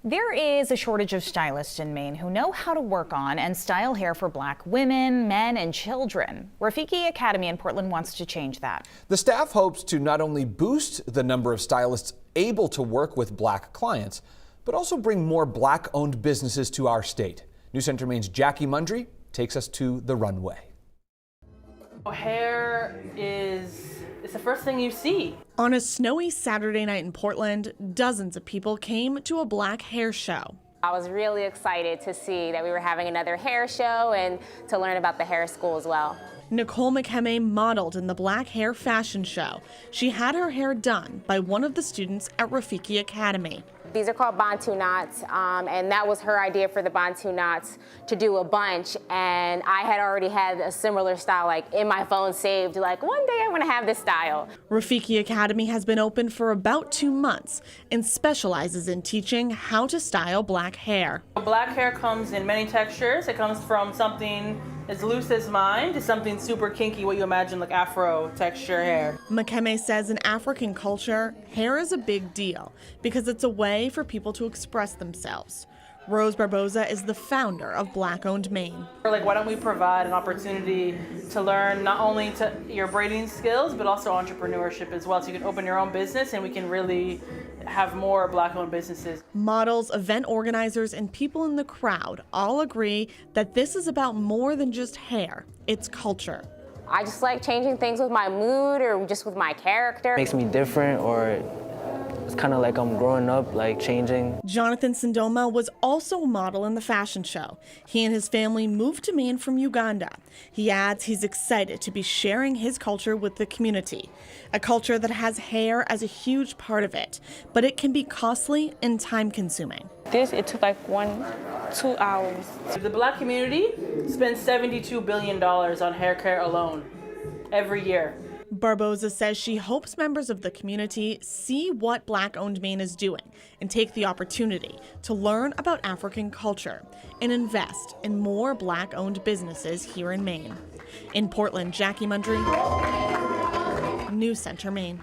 There is a shortage of stylists in Maine who know how to work on and style hair for Black women, men, and children. Rafiki Academy in Portland wants to change that. The staff hopes to not only boost the number of stylists able to work with Black clients, but also bring more Black-owned businesses to our state. News Center Maine's Jackie Mundry takes us to the runway. Hair it's the first thing you see. On a snowy Saturday night in Portland, dozens of people came to a Black hair show. I was really excited to see that we were having another hair show and to learn about the hair school as well. Nicole McKemme modeled in the Black hair fashion show. She had her hair done by one of the students at Rafiki Academy. These are called Bantu knots, and that was her idea for the Bantu knots, to do a bunch. And I had already had a similar style, like in my phone saved, like one day I want to have this style. Rafiki Academy has been open for about 2 months and specializes in teaching how to style Black hair. Black hair comes in many textures. It comes from something as loose as mine to something super kinky, what you imagine like Afro texture hair. McKemme says in African culture, hair is a big deal because it's a way for people to express themselves. Rose Barboza is the founder of Owned Maine. We're like, why don't we provide an opportunity to learn not only your braiding skills, but also entrepreneurship as well. So you can open your own business and we can really have more Black-owned businesses. Models, event organizers, and people in the crowd all agree that this is about more than just hair. It's culture. I just like changing things with my mood or just with my character. It makes me different, or it's kind of like I'm growing up, like changing. Jonathan Sindoma was also a model in the fashion show. He and his family moved to Maine from Uganda. He adds he's excited to be sharing his culture with the community, a culture that has hair as a huge part of it, but it can be costly and time-consuming. It took like 2 hours. The Black community spends $72 billion on hair care alone every year. Barboza says she hopes members of the community see what Black-owned Maine is doing and take the opportunity to learn about African culture and invest in more Black-owned businesses here in Maine. In Portland, Jackie Mundry, News Center, Maine.